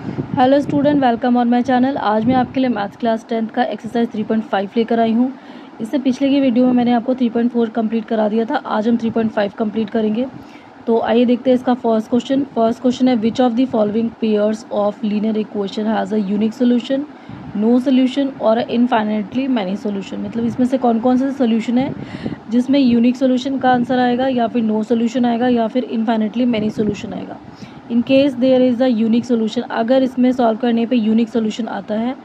Hello student, welcome on my channel. आज मैं आपके लिए मैथ क्लास 10th का एक्सरसाइज 3.5 लेकर आई हूँ। इससे पिछले की वीडियो में मैंने आपको 3.4 कंप्लीट करा दिया था। आज हम 3.5 कंप्लीट करेंगे। तो आइए देखते हैं इसका फर्स्ट क्वेश्चन है, which of the following pairs of linear equation has a unique solution, no solution और इनफाइनाइटली मैनी सोल्यूशन। मतलब इसमें से कौन कौन से सोल्यूशन है जिसमें यूनिक सोल्यूशन का आंसर आएगा, या फिर नो सोल्यूशन आएगा, या फिर इनफाइनाइटली मैनी सोल्यूशन आएगा। In case there is a unique solution, अगर इसमें सॉल्व करने पे यूनिक सोल्यूशन आता है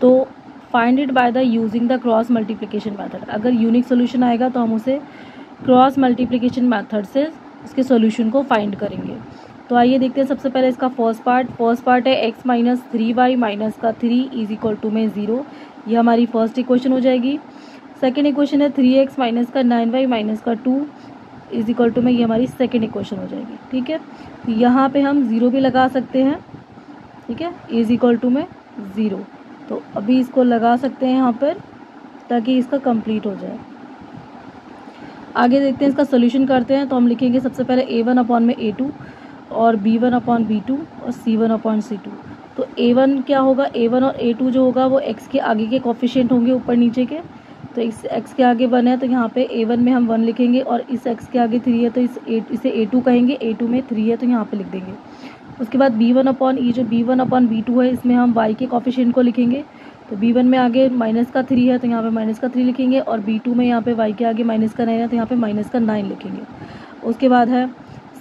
तो find it by the using the cross multiplication method. अगर यूनिक सोल्यूशन आएगा तो हम उसे क्रॉस मल्टीप्लिकेशन मेथड से इसके सोल्यूशन को फाइंड करेंगे। तो आइए देखते हैं सबसे पहले इसका फर्स्ट पार्ट है x माइनस 3y माइनस का 3 इज इक्वल टू में 0। ये हमारी फर्स्ट इक्वेशन हो जाएगी। सेकेंड इक्वेशन है 3x माइनस का 9y माइनस का 2 इज इक्वल टू में, ये हमारी सेकेंड इक्वेशन हो जाएगी। ठीक है, तो यहाँ पे हम 0 भी लगा सकते हैं। ठीक है, इज इक्वल टू में 0, तो अभी इसको लगा सकते हैं यहाँ पर ताकि इसका कंप्लीट हो जाए। आगे देखते हैं, इसका सोल्यूशन करते हैं। तो हम लिखेंगे सबसे पहले a1 अपॉन में a2 और b1 अपॉन b2 और c1 अपॉन c2। तो a1 क्या होगा, a1 और a2 जो होगा वो x के आगे के कोफिशिएंट होंगे, ऊपर नीचे के। तो इस x के आगे 1 है तो यहाँ पे a1 में हम 1 लिखेंगे, और इस x के आगे 3 है तो इसे a2 कहेंगे, a2 में 3 है तो यहाँ पे लिख देंगे। उसके बाद b1 अपॉन e, जो b1 अपॉन b2 है इसमें हम y के कोफिशिएंट को लिखेंगे। तो b1 में आगे माइनस का 3 है तो यहाँ पे माइनस का 3 लिखेंगे, और b2 में यहाँ पे y के आगे माइनस का 9 है तो यहाँ पे माइनस का 9 लिखेंगे। उसके बाद है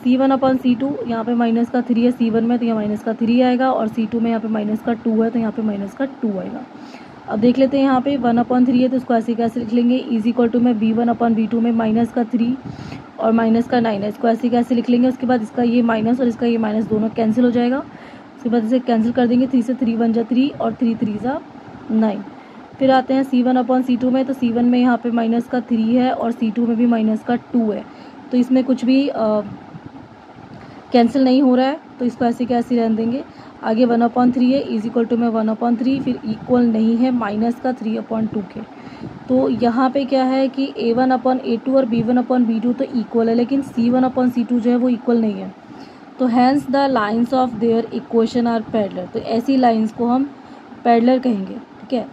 c1 अपॉन c2, यहाँ पे माइनस का 3 है c1 में तो यहाँ माइनस का 3 आएगा, और c2 में यहाँ पे माइनस का 2 है तो यहाँ पे माइनस का 2 आएगा। अब देख लेते हैं, यहाँ पे 1 अपॉन 3 है तो इसको ऐसे कैसे लिख लेंगे, इज इक्वल टू में b1 अपॉन b2 में माइनस का 3 और माइनस का 9 है, इसको ऐसे कैसे लिख लेंगे। उसके बाद इसका ये माइनस और इसका ये माइनस दोनों कैंसिल हो जाएगा। उसके बाद इसे कैंसिल कर देंगे, 3 से 3 1 जा 3 और 3 3 जा 9। फिर आते हैं c1 अपॉन c2 में। तो c1 में यहाँ पे माइनस का 3 है और c2 में भी माइनस का 2 है, तो इसमें कुछ भी कैंसिल नहीं हो रहा है तो इसको ऐसे कैसे रहने देंगे। आगे 1 अपॉन 3 है इज इक्वल टू में 1 अपॉन 3, फिर इक्वल नहीं है माइनस का 3 अपॉन 2 के। तो यहाँ पे क्या है कि a1 अपॉन a2 और b1 अपॉन b2 तो इक्वल है, लेकिन c1 अपॉन c2 जो है वो इक्वल नहीं है। तो hence the lines of their equation are parallel, तो ऐसी लाइन्स को हम पैरेलल कहेंगे। ठीक है,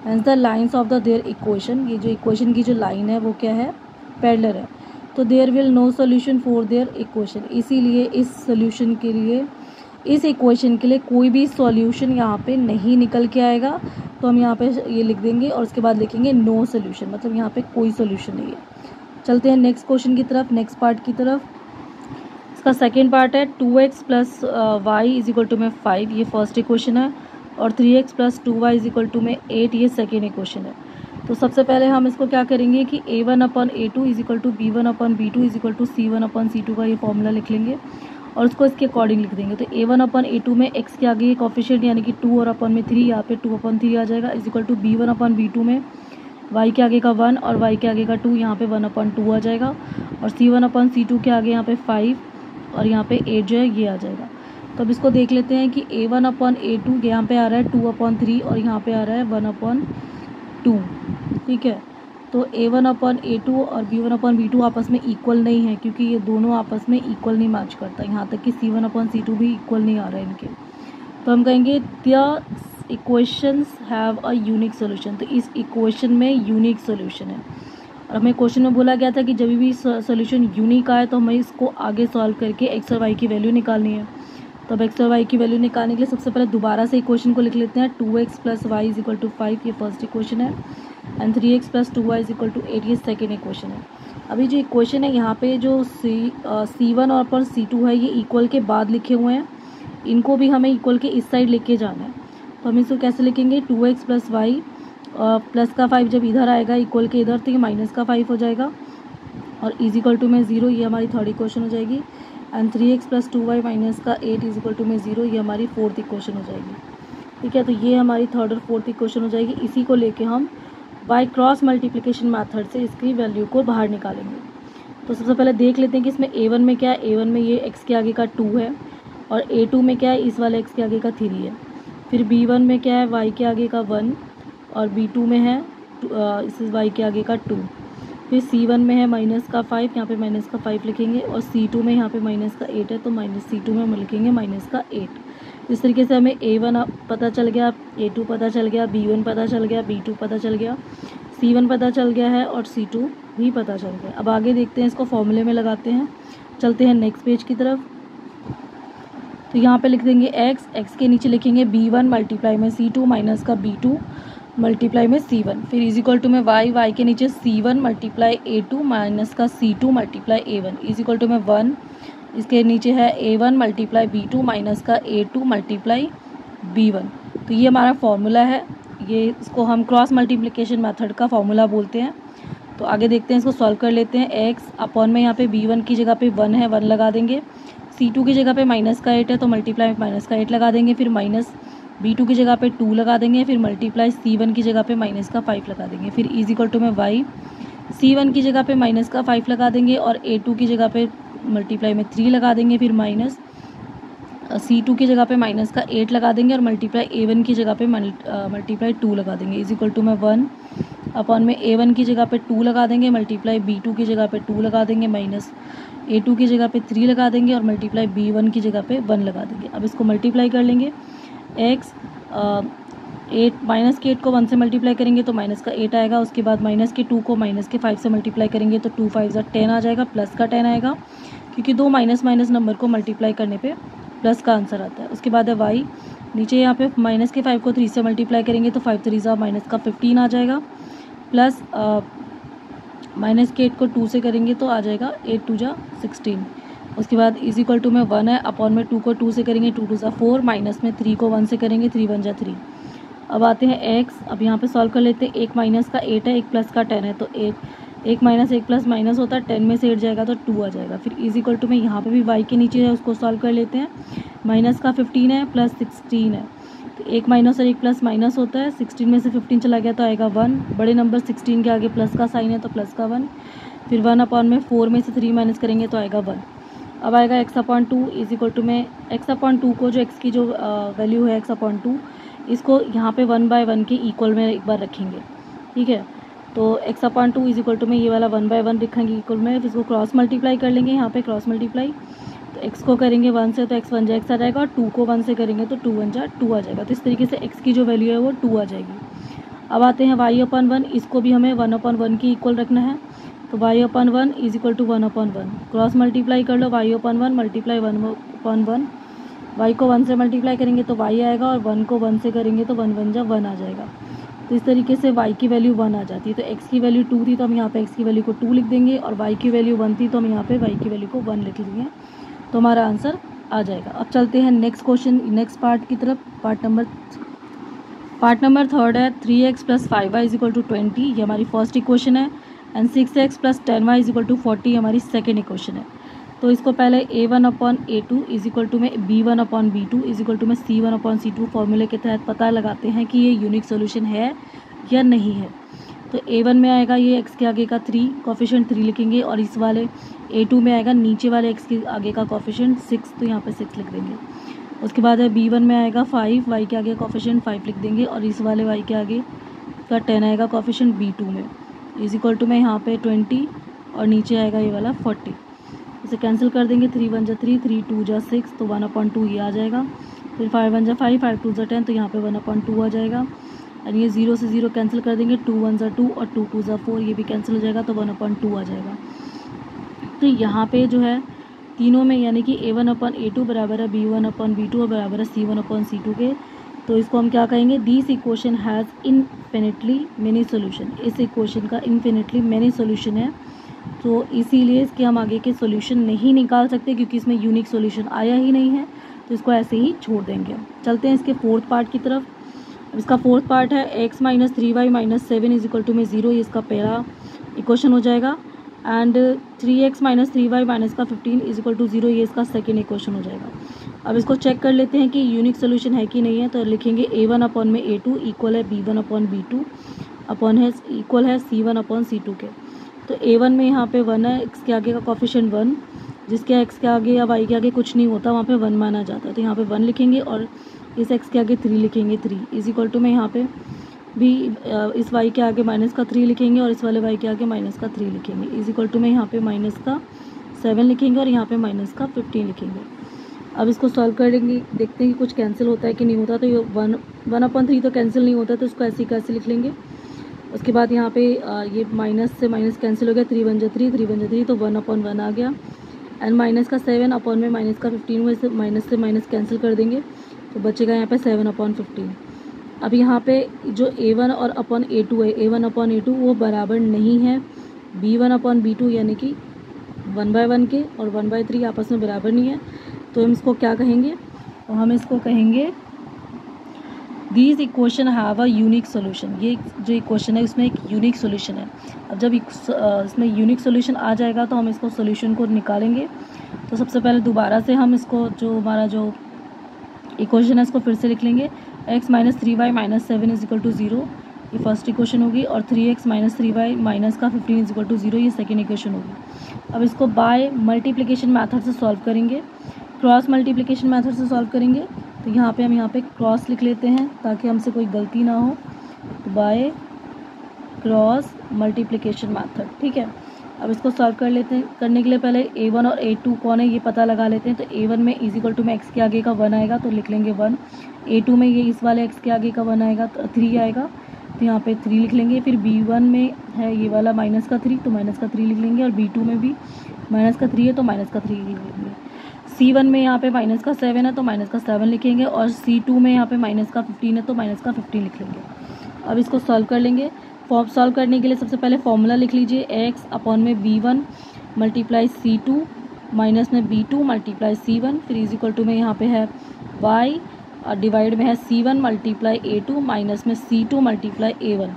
hence the lines of the their equation, ये जो इक्वेशन की जो लाइन है वो क्या है, पैरेलल है। तो there will no solution for their equation, इसीलिए इस सोल्यूशन के लिए, इस इक्वेशन के लिए कोई भी सॉल्यूशन यहाँ पे नहीं निकल के आएगा। तो हम यहाँ पे ये लिख देंगे और उसके बाद लिखेंगे नो सोल्यूशन, मतलब यहाँ पे कोई सोल्यूशन नहीं है। चलते हैं नेक्स्ट क्वेश्चन की तरफ, नेक्स्ट पार्ट की तरफ। इसका सेकेंड पार्ट है 2x plus y is equal to में 5, ये फर्स्ट इक्वेशन है, और 3x plus 2y is equal to में 8, ये सेकेंड इक्वेशन है। तो सबसे पहले हम इसको क्या करेंगे कि a1 upon a2 is equal to b1 upon b2 is equal to c1 upon c2 का ये फॉर्मूला लिख लेंगे और उसको इसके अकॉर्डिंग लिख देंगे। तो a1 अपॉन a2 में x के आगे ये कोफिशिएंट यानी कि 2 और अपॉन में 3, यहाँ पे 2 अपॉन 3 आ जाएगा, is equal to b1 upon b2 में y के आगे का 1 और y के आगे का 2, यहाँ पे 1 अपॉन 2 आ जाएगा, और c1 अपॉन c2 के आगे यहाँ पे 5 और यहाँ पे 8 जो है ये आ जाएगा। तो अब इसको देख लेते हैं कि a1 अपॉन a2 यहाँ पे आ रहा है 2 अपॉन 3 और यहाँ पे आ रहा है 1 अपॉन 2। ठीक है, तो a1 अपॉन a2 और b1 अपॉन b2 आपस में इक्वल नहीं है, क्योंकि ये दोनों आपस में इक्वल नहीं मैच करता, यहाँ तक कि c1 अपॉन c2 भी इक्वल नहीं आ रहा है इनके। तो हम कहेंगे the equations have a unique solution, तो इस इक्वेशन में यूनिक सोल्यूशन है। और हमें क्वेश्चन में बोला गया था कि जब भी सोल्यूशन यूनिक आए तो हमें इसको आगे सॉल्व करके एक्स और वाई की वैल्यू निकालनी है। तो अब एक्स और वाई की वैल्यू निकालने के लिए सबसे पहले दोबारा से इक्वेशन को लिख लेते हैं। 2x plus y is equal to 5, ये फर्स्ट इक्वेशन है, and 3x plus 2y is equal to 8, ये सेकेंड इक्वेशन है। अभी जो इक्वेशन है यहाँ पे जो c1 और पर c2 है ये इक्वल के बाद लिखे हुए हैं, इनको भी हमें इक्वल के इस साइड लेके जाना है। तो हम इसको कैसे लिखेंगे, 2x प्लस वाई प्लस का 5 जब इधर आएगा इक्वल के इधर तो ये माइनस का 5 हो जाएगा, और इज इक्वल टू में 0, ये हमारी थर्ड इक्वेशन हो जाएगी, and 3x plus 2y minus का 8 इज इक्वल टू में 0, ये हमारी फोर्थ इक्वेशन हो जाएगी। ठीक है, तो ये हमारी थर्ड और फोर्थ इक्वेशन हो जाएगी। इसी को लेके हम बाय क्रॉस मल्टीप्लिकेशन मेथड से इसकी वैल्यू को बाहर निकालेंगे। तो सबसे पहले देख लेते हैं कि इसमें a1 में क्या है। a1 में ये x के आगे का 2 है, और a2 में क्या है, इस वाले x के आगे का 3 है। फिर b1 में क्या है, y के आगे का 1, और b2 में है इस y के आगे का 2। फिर c1 में है माइनस का 5, यहाँ पे माइनस का 5 लिखेंगे, और c2 में यहाँ पे माइनस का 8 है तो माइनस c2 में हम लिखेंगे माइनस का 8। इस तरीके से हमें A1 पता चल गया, A2 पता चल गया, B1 पता चल गया, B2 पता चल गया, C1 पता चल गया है और C2 भी पता चल गया। अब आगे देखते हैं, इसको फॉर्मूले में लगाते हैं। चलते हैं नेक्स्ट पेज की तरफ। तो यहाँ पे लिख देंगे x के नीचे लिखेंगे B1 मल्टीप्लाई में C2 माइनस का B2 मल्टीप्लाई में C1, फिर इज इक्वल टू में y के नीचे C1 मल्टीप्लाई A2 माइनस का C2 multiply A1 is equal to में 1, इसके नीचे है A1 मल्टीप्लाई B2 माइनस का A2 मल्टीप्लाई B1। तो ये हमारा फॉर्मूला है, ये इसको हम क्रॉस मल्टीप्लिकेशन मेथड का फॉर्मूला बोलते हैं। तो आगे देखते हैं, इसको सॉल्व कर लेते हैं। x अपॉन में यहाँ पे B1 की जगह पे 1 है, 1 लगा देंगे। C2 की जगह पे माइनस का 8 है तो मल्टीप्लाई माइनस का 8 लगा देंगे, फिर माइनस B2 की जगह पे 2 लगा देंगे, फिर मल्टीप्लाई C1 की जगह पे माइनस का 5 लगा देंगे, फिर इज इक्वल टू में y C1 की जगह पे माइनस का 5 लगा देंगे और A2 की जगह पे मल्टीप्लाई में 3 लगा देंगे, फिर माइनस C2 की जगह पे माइनस का 8 लगा देंगे और मल्टीप्लाई A1 की जगह पे मल्टीप्लाई 2 लगा देंगे, इज इक्वल टू में 1 अपॉन में A1 की जगह पे 2 लगा देंगे, मल्टीप्लाई B2 की जगह पे 2 लगा देंगे, माइनस A2 की जगह पे 3 लगा देंगे और मल्टीप्लाई B1 की जगह पे 1 लगा देंगे। अब इसको मल्टीप्लाई कर लेंगे। x 8 माइनस के 8 को 1 से मल्टीप्लाई करेंगे तो माइनस का 8 आएगा। उसके बाद माइनस के 2 को माइनस के 5 से मल्टीप्लाई करेंगे तो 2 5 10 आ जाएगा, प्लस का 10 आएगा, क्योंकि दो माइनस माइनस नंबर को मल्टीप्लाई करने पे प्लस का आंसर आता है। उसके बाद है y, नीचे यहाँ पे माइनस के 5 को 3 से मल्टीप्लाई करेंगे तो 5 3 माइनस का 15 आ जाएगा, प्लस माइनस के 8 को 2 से करेंगे तो आ जाएगा 8 2 16। उसके बाद इज इक्वल टू में 1 है, अपॉन में 2 को 2 से करेंगे 2 2 4, माइनस में 3 को 1 से करेंगे 3 1 3। अब आते हैं x, अब यहाँ पे सॉल्व कर लेते हैं। 1 माइनस का 8 है, 1 प्लस का 10 है, तो 1 माइनस 1 प्लस माइनस होता है, 10 में से 8 जाएगा तो 2 आ जाएगा। फिर इज इक्वल टू में यहाँ पे भी y के नीचे है, उसको सॉल्व कर लेते हैं। माइनस का 15 है प्लस 16 है, तो 1 माइनस और 1 प्लस माइनस होता है, 16 में से 15 चला गया तो आएगा 1, बड़े नंबर 16 के आगे प्लस का साइन है तो प्लस का 1, फिर 1 अपॉन में 4 में से 3 माइनस करेंगे तो आएगा 1। अब आएगा x upon 2 is equal to में x अपॉन 2 को, जो x की जो वैल्यू है x अपॉन 2, इसको यहाँ पे 1/1 के इक्वल में एक बार रखेंगे, ठीक है। तो x upon 2 is equal to में ये वाला 1/1 रखेंगे इक्वल में, फिर इसको क्रॉस मल्टीप्लाई कर लेंगे। यहाँ पे क्रॉस मल्टीप्लाई, तो x को करेंगे 1 से तो x 1 जा x आ जाएगा, और 2 को 1 से करेंगे तो 2 1 जा 2 आ जाएगा। तो इस तरीके से x की जो वैल्यू है वो 2 आ जाएगी। अब आते हैं y अपॉन 1, इसको भी हमें 1/1 के इक्वल रखना है। तो y upon 1 is equal to 1/1, cross multiply कर लो, y अपॉन 1 मल्टीप्लाई 1/1, y को 1 से मल्टीप्लाई करेंगे तो y आएगा, और 1 को 1 से करेंगे तो 1 1 जा 1 आ जाएगा। तो इस तरीके से y की वैल्यू 1 आ जाती है। तो x की वैल्यू 2 थी तो हम यहाँ पे x की वैल्यू को 2 लिख देंगे, और y की वैल्यू 1 थी तो हम यहाँ पे y की वैल्यू को 1 लिख देंगे, तो हमारा आंसर आ जाएगा। अब चलते हैं नेक्स्ट क्वेश्चन, नेक्स्ट पार्ट की तरफ। पार्ट नंबर 3 है 3x plus 5y is equal to 20, ये हमारी फर्स्ट इक्वेशन है, and 6x plus 10y is equal to 40 हमारी सेकेंड इक्वेशन है। तो इसको पहले a1 upon a2 is equal to में b1 upon b2 is equal to में c1 अपॉन c2 फॉर्मूले के तहत पता लगाते हैं कि ये यूनिक सोल्यूशन है या नहीं है। तो a1 में आएगा ये x के आगे का 3 कोफिशिएंट 3 लिखेंगे, और इस वाले a2 में आएगा नीचे वाले x के आगे का कोफिशिएंट 6, तो यहाँ पे 6 लिख देंगे। उसके बाद है b1 में आएगा 5, y के आगे कोफिशिएंट 5 लिख देंगे, और इस वाले y के आगे का 10 आएगा कोफिशिएंट b2 में, इज इक्वल टू में यहाँ पे 20, और नीचे आएगा ये वाला 40। इसे कैंसिल कर देंगे, 3 1 जा 3, 3 2 जा 6, तो 1/2 ये आ जाएगा। फिर 5 1 जा 5, 5 2 जा 10, तो यहाँ पे 1/2 आ जाएगा। और ये 0 से 0 कैंसिल कर देंगे, 2 1 जा 2 और 2 2 जा 4, ये भी कैंसिल हो जाएगा, तो 1/2 आ जाएगा। तो यहाँ पे जो है तीनों में, यानी कि a1 अपॉन a2 बराबर है b1 अपॉन b2 और बराबर है c1 अपॉन c2 के। तो इसको हम क्या कहेंगे, this equation has infinitely many solution, इस इक्वेशन का इन्फिनिटली मेनी सोल्यूशन है। तो इसीलिए इसके हम आगे के सोल्यूशन नहीं निकाल सकते, क्योंकि इसमें यूनिक सोल्यूशन आया ही नहीं है, तो इसको ऐसे ही छोड़ देंगे। चलते हैं इसके फोर्थ पार्ट की तरफ। इसका फोर्थ पार्ट है x minus 3y minus 7 is equal to में 0, ये इसका पहला इक्वेशन हो जाएगा। And 3x minus 3y minus का 15 इज इक्वल टू 0, ये इसका सेकेंड इक्वेशन हो जाएगा। अब इसको चेक कर लेते हैं कि यूनिक सोल्यूशन है कि नहीं है। तो लिखेंगे a1 अपॉन में a2 इक्वल है b1 अपॉन b2 अपॉन है इक्वल है c1 अपॉन c2 के। तो a1 में यहाँ पे 1 है, x के आगे का कोफिशिएंट 1, जिसके x के आगे या y के आगे कुछ नहीं होता वहाँ पे 1 माना जाता है, तो यहाँ पे 1 लिखेंगे, और इस x के आगे 3 लिखेंगे, 3 इज इक्वल टू में यहाँ पे भी इस y के आगे माइनस का 3 लिखेंगे, और इस वाले y के आगे माइनस का 3 लिखेंगे, इज इक्वल टू में यहाँ पे माइनस का 7 लिखेंगे, और यहाँ पे माइनस का 15 लिखेंगे। अब इसको सॉल्व करेंगे, देखते हैं कि कुछ कैंसिल होता है कि नहीं होता। तो ये 1/3 तो कैंसिल नहीं होता, तो इसको ऐसे ही कैसे लिख लेंगे। उसके बाद यहाँ पे ये माइनस से माइनस कैंसिल हो गया, 3 1 3, 3 1 3, तो 1/1 आ गया। एंड माइनस का 7 अपॉन में माइनस का 15 हुआ, इसे माइनस से माइनस कैंसिल कर देंगे तो बचेगा यहाँ पे 7/15। अब यहाँ पे जो a1 और अपॉन a2 है, a1 अपॉन a2 वो बराबर नहीं है b1 अपॉन b2, यानी कि 1/1 के और 1/3 आपस में बराबर नहीं है। तो हम इसको क्या कहेंगे, तो हम इसको कहेंगे these equation have a unique solution. ये जो इक्वेशन है उसमें एक यूनिक सोल्यूशन है। अब जब इसमें यूनिक सोल्यूशन आ जाएगा तो हम इसको सोल्यूशन को निकालेंगे। तो सबसे पहले दोबारा से हम इसको जो हमारा जो इक्वेशन है इसको फिर से लिख लेंगे। x - 3y - 7 = 0, ये फर्स्ट इक्वेशन होगी, और 3x - 3y - 15 = 0, ये सेकेंड इक्वेशन होगी। अब इसको बाय मल्टीप्लिकेशन मेथड से सॉल्व करेंगे, क्रॉस मल्टीप्लिकेशन मेथड से सॉल्व करेंगे। तो यहाँ पे हम यहाँ पे क्रॉस लिख लेते हैं ताकि हमसे कोई गलती ना हो। तो बाय क्रॉस मल्टीप्लिकेशन मेथड, ठीक है। अब इसको सॉल्व कर लेते हैं। करने के लिए पहले a1 और a2 कौन है ये पता लगा लेते हैं। तो a1 में = में x के आगे का 1 आएगा तो लिख लेंगे 1। a2 में ये इस वाले x के आगे का 1 आएगा तो 3 आएगा, तो यहाँ पे 3 लिख लेंगे। फिर b1 में है ये वाला -3, तो -3 लिख लेंगे। और b2 में भी -3 है तो -3 लिख लेंगे। c1 में यहाँ पे -7 है तो -7 लिखेंगे, और c2 में यहाँ पे -15 है तो -15 लिख लेंगे। अब इसको सॉल्व कर लेंगे। सॉल्व करने के लिए सबसे पहले फॉर्मूला लिख लीजिए, x अपॉन में b1 मल्टीप्लाई c2 माइनस में b2 मल्टीप्लाई c1, फिर = में यहाँ पे है y और डिवाइड में है c1 मल्टीप्लाई a2 माइनस में c2 मल्टीप्लाई a1।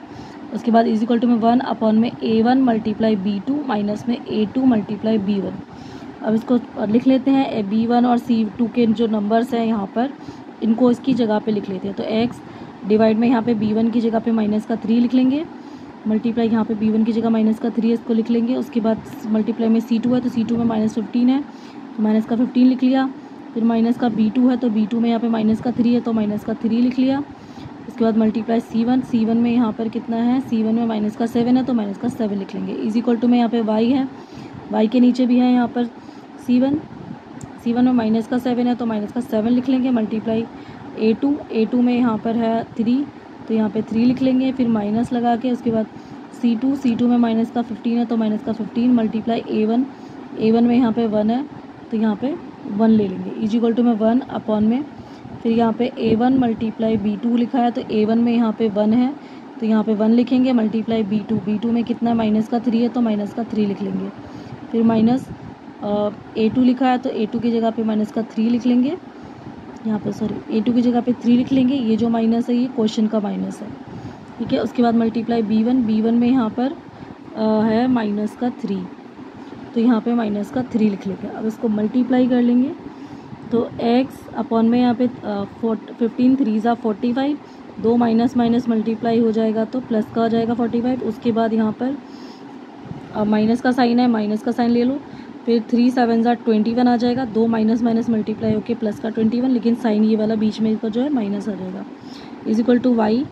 उसके बाद = में 1 अपॉन में a1 मल्टीप्लाई b2 माइनस में a2 मल्टीप्लाई b1। अब इसको लिख लेते हैं, b1 और c2 के जो नंबर्स हैं यहाँ पर इनको इसकी जगह पे लिख लेते हैं। तो x डिवाइड में यहाँ पे b1 की जगह पे -3 लिख लेंगे, मल्टीप्लाई यहाँ पे b1 की जगह -3 है इसको लिख लेंगे। उसके बाद मल्टीप्लाई में c2 है तो c2 में -15 है तो -15 लिख लिया। फिर माइनस का b2 है तो b2 में यहाँ पे -3 है तो -3 लिख लिया। उसके बाद मल्टीप्लाई c1 में यहाँ पर कितना है, c1 में -7 है तो -7 लिख लेंगे। = में यहाँ पे y है, y के नीचे भी है यहाँ पर c1 में -7 है तो -7 लिख लेंगे। मल्टीप्लाई a2 में यहाँ पर है 3 तो यहाँ पे 3 लिख लेंगे। फिर माइनस लगा के उसके बाद c2 में -15 है तो -15 मल्टीप्लाई a1 में यहाँ पे 1 है तो यहाँ पे 1 ले लेंगे। = में 1 अपॉन में फिर यहाँ पे a1 मल्टीप्लाई b2 लिखा है तो a1 में यहाँ पे 1 है तो यहाँ पे 1 लिखेंगे। मल्टीप्लाई b2 में कितना -3 है तो -3 लिख लेंगे। फिर माइनस a2 लिखा है तो a2 की जगह पे -3 लिख लेंगे, यहाँ पे a2 की जगह पे 3 लिख लेंगे। ये जो माइनस है ये क्वेश्चन का माइनस है, ठीक है। उसके बाद मल्टीप्लाई b1 में यहाँ पर है -3 तो यहाँ पे -3 लिख लेंगे। अब इसको मल्टीप्लाई कर लेंगे तो x अपॉन में यहाँ पे 15 3 = 45, 2 माइनस मल्टीप्लाई हो जाएगा तो प्लस का हो जाएगा 45। उसके बाद यहाँ पर माइनस का साइन है, माइनस का साइन ले लो। फिर 3 7 = 21 आ जाएगा, 2 माइनस मल्टीप्लाई होके प्लस का 21, लेकिन साइन ये वाला बीच में इसका जो है माइनस आ जाएगा। = y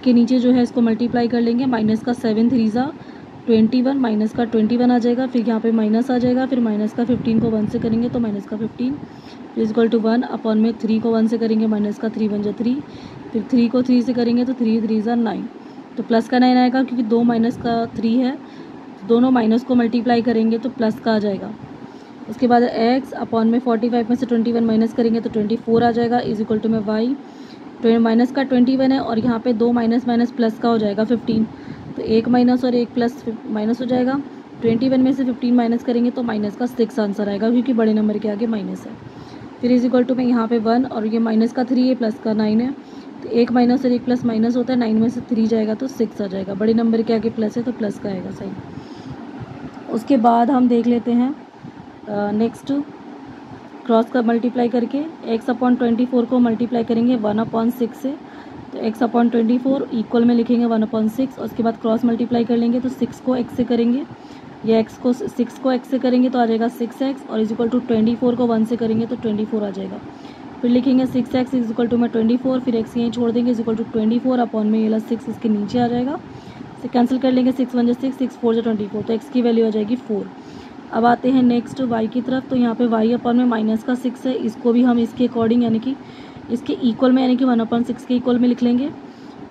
के नीचे जो है इसको मल्टीप्लाई कर लेंगे। माइनस का 7 3 = 21, माइनस का 21 आ जाएगा। फिर यहाँ पे माइनस आ जाएगा, फिर माइनस का 15 को 1 से करेंगे तो -15 = 1 अपॉन में 3 को 1 से करेंगे -3 1 = 3, फिर 3 को 3 से करेंगे तो 3 3 = 9 तो प्लस का 9 आएगा क्योंकि 2 माइनस का 3 है, दोनों माइनस को मल्टीप्लाई करेंगे तो प्लस का आ जाएगा। उसके बाद x अपॉन में 45 में से 21 माइनस करेंगे तो 24 आ जाएगा। = में y माइनस का 21 है और यहाँ पे 2 माइनस प्लस का हो जाएगा 15, तो 1 माइनस और 1 प्लस माइनस हो जाएगा। 21 में से 15 माइनस करेंगे तो माइनस का 6 आंसर आएगा क्योंकि बड़े नंबर के आगे माइनस है। फिर = में यहाँ पे 1 और ये माइनस का 3 है, प्लस का 9 है, तो 1 माइनस और 1 प्लस माइनस होता है, 9 में से 3 जाएगा तो 6 आ जाएगा। बड़े नंबर के आगे प्लस है तो प्लस का आएगा साइन। उसके बाद हम देख लेते हैं नेक्स्ट क्रॉस का मल्टीप्लाई करके x अपॉन 24 को मल्टीप्लाई करेंगे 1/6 से, तो x अपॉन 24 इक्वल में लिखेंगे 1/6। उसके बाद क्रॉस मल्टीप्लाई कर लेंगे तो 6 को x से करेंगे, या 6 को x से करेंगे तो आ जाएगा 6x, और = 24 को 1 से करेंगे तो 24 आ जाएगा। फिर लिखेंगे 6x = में 24, फिर x यहीं छोड़ देंगे, = 24 अपॉन में ये 6 इसके नीचे आ जाएगा। इसे कैंसिल कर लेंगे, 6 1 = 6, 6 4 = 24, तो x की वैल्यू आ जाएगी 4। अब आते हैं नेक्स्ट y की तरफ। तो यहाँ पे y अपन में माइनस का 6 है, इसको भी हम इसके अकॉर्डिंग यानी कि इसके इक्वल में यानी कि 1/6 के इक्वल में लिख लेंगे,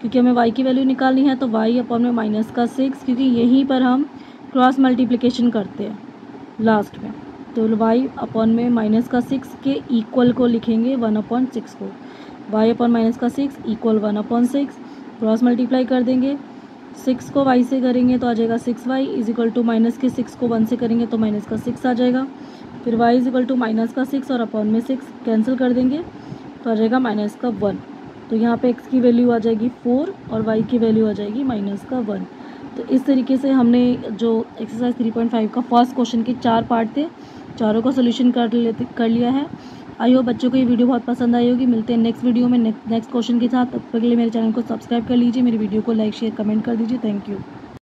क्योंकि हमें y की वैल्यू निकालनी है। तो y अपन में माइनस का 6, क्योंकि यहीं पर हम क्रॉस मल्टीप्लिकेशन करते हैं लास्ट में। तो y अपन में माइनस का 6 के इक्वल को लिखेंगे 1/6 को। y अपन माइनस का 6 इक्वल 1/6, क्रॉस मल्टीप्लाई कर देंगे। 6 को y से करेंगे तो आ जाएगा 6y is equal to minus के 6 को 1 से करेंगे तो माइनस का 6 आ जाएगा। फिर y is equal to minus का 6 और अपॉन में 6 कैंसिल कर देंगे तो आ जाएगा माइनस का 1। तो यहाँ पे x की वैल्यू आ जाएगी 4 और y की वैल्यू आ जाएगी माइनस का 1। तो इस तरीके से हमने जो एक्सरसाइज 3.5 का फर्स्ट क्वेश्चन के 4 पार्ट थे, चारों का सोल्यूशन कर लिया है। आई होप बच्चों को ये वीडियो बहुत पसंद आई होगी। मिलते हैं नेक्स्ट वीडियो में नेक्स्ट क्वेश्चन के साथ। तब तक के लिए मेरे चैनल को सब्सक्राइब कर लीजिए, मेरी वीडियो को लाइक शेयर कमेंट कर दीजिए। Thank you.